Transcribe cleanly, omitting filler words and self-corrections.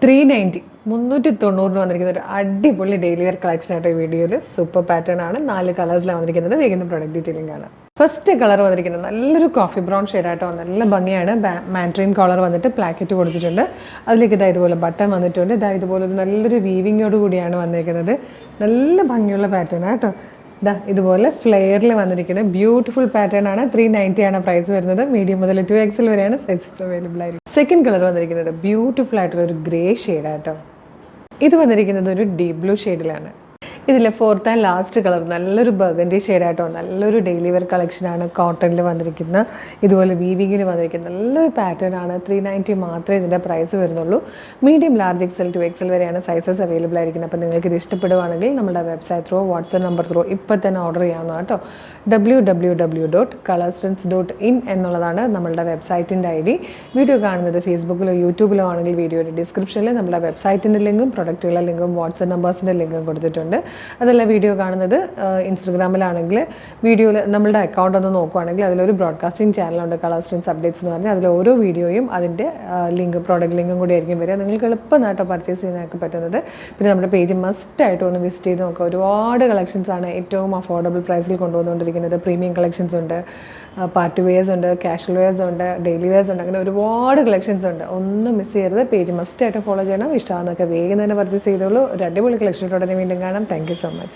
390 390 വന്നിരിക്കുന്ന ഒരു അടിപൊളി ഡെയിലി വെയർ കളക്ഷൻ ആയിട്ട് ഈ വീഡിയോയിൽ സൂപ്പർ പാറ്റേൺ ആണ്. 4 കളേഴ്സിലാണ് വന്നിരിക്കുന്നത്. വേഗം പ്രൊഡക്റ്റ് ഡീറ്റെയിലിംഗ് ആണ്. ഫസ്റ്റ് കളർ വന്നിരിക്കുന്നത് നല്ലൊരു കോഫി ബ്രൗൺ ഷെയ്ഡായിട്ടോ, നല്ല ഭംഗിയാണ്. മാൻഡ്രീൻ കോളർ വന്നിട്ട് പ്ലാക്കറ്റ് കൊടുത്തിട്ടുണ്ട്. അതിലേക്ക് ഇതുപോലെ ബട്ടൺ വന്നിട്ടുണ്ട്. ഇതുപോലെ ഒരു നല്ലൊരു വീവിങ്ങോട് കൂടിയാണ് വന്നിരിക്കുന്നത്. നല്ല ഭംഗിയുള്ള പാറ്റേൺ ആട്ടോ. ഇതുപോലെ ഫ്ലെയറിൽ വന്നിരിക്കുന്ന ബ്യൂട്ടിഫുൾ പാറ്റേൺ ആണ്. 390 ആണ് പ്രൈസ് വരുന്നത്. മീഡിയം മുതൽ 2XL വരെയാണ് സൈസസ് അവൈലബിൾ ആയിരിക്കും. സെക്കൻഡ് കളർ വന്നിരിക്കുന്നത് ബ്യൂട്ടിഫുൾ ആയിട്ടുള്ള ഒരു ഗ്രേ ഷെയ്ഡാട്ടോ. ഇത് വന്നിരിക്കുന്നത് ഒരു ഡീപ് ബ്ലൂ ഷെയ്ഡിലാണ്. ഇതിലെ ഫോർത്ത് ആൻഡ് ലാസ്റ്റ് കളർ നല്ലൊരു ബർഗൻഡി ഷെയ്ഡായിട്ടോ, നല്ലൊരു ഡെയിലി വെയർ കളക്ഷനാണ്. കോട്ടണിൽ വന്നിരിക്കുന്ന ഇതുപോലെ വീവിങ്ങിൽ വന്നിരിക്കുന്ന നല്ലൊരു പാറ്റേൺ ആണ്. 390 മാത്രമേ ഇതിൻ്റെ പ്രൈസ് വരുന്നുള്ളൂ. മീഡിയം ലാർജ് XL 2XL വരെയാണ് സൈസസ് അവൈലബിൾ ആയിരിക്കുന്നത്. അപ്പോൾ നിങ്ങൾക്ക് ഇത് ഇഷ്ടപ്പെടുവാണെങ്കിൽ നമ്മുടെ website through, WhatsApp number through ഇപ്പോൾ തന്നെ ഓർഡർ ചെയ്യാവുന്ന കേട്ടോ. www.colorstance.in എന്നുള്ളതാണ് നമ്മളുടെ വെബ്സൈറ്റിൻ്റെ ID. വീഡിയോ കാണുന്നത് ഫേസ്ബുക്കിലോ യൂട്യൂബിലോ ആണെങ്കിൽ വീഡിയോയുടെ ഡിസ്ക്രിപ്ഷനിൽ നമ്മുടെ വെബ്സൈറ്റിൻ്റെ ലിങ്കും പ്രൊഡക്റ്റുകളുടെ ലിങ്കും വാട്സ്ആപ്പ് നമ്പേഴ്സിൻ്റെ ലിങ്കും കൊടുത്തിട്ടുണ്ട്. അതല്ല, വീഡിയോ കാണുന്നത് ഇൻസ്റ്റഗ്രാമിലാണെങ്കിൽ വീഡിയോയിൽ നമ്മളുടെ അക്കൗണ്ട് ഒന്ന് നോക്കുവാണെങ്കിൽ അതിലൊരു ബ്രോഡ്കാസ്റ്റിംഗ് ചാനലുണ്ട്, കളേഴ്സ് ട്രെൻഡ്സ് അപ്ഡേറ്റ്സ് എന്ന് പറഞ്ഞാൽ. അതിൽ ഓരോ വീഡിയോയും അതിൻ്റെ പ്രോഡക്റ്റ് ലിങ്കും കൂടി ആയിരിക്കും വരിക. നിങ്ങൾക്ക് എളുപ്പമായിട്ടോ പർച്ചേസ് ചെയ്യാനൊക്കെ പറ്റുന്നത്. പിന്നെ നമ്മുടെ പേജ് മസ്റ്റായിട്ട് ഒന്ന് വിസിറ്റ് ചെയ്ത് നോക്കുക. ഒരുപാട് കളക്ഷൻസാണ് ഏറ്റവും അഫോർഡബിൾ പ്രൈസിൽ കൊണ്ടുവന്നുകൊണ്ടിരിക്കുന്നത്. പ്രീമിയം കളക്ഷൻസ് ഉണ്ട്, പാർട്ടി വെയേഴ്സ് ഉണ്ട്, കാഷ്വൽ വെയേഴ്സ് ഉണ്ട്, ഡെയിലി വെയേഴ്സ് ഉണ്ട്. അങ്ങനെ ഒരുപാട് കളക്ഷൻസ് ഉണ്ട്. ഒന്നും മിസ് ചെയ്യരുത്. പേജ് മസ്റ്റായിട്ട് ഫോളോ ചെയ്യണം. ഇഷ്ടമാണെന്നൊക്കെ വേഗം തന്നെ പർച്ചേസ് ചെയ്തോളൂ. ഒരു അടിപൊളി കളക്ഷനോടെ വീണ്ടും കാണാം. Thank you so much.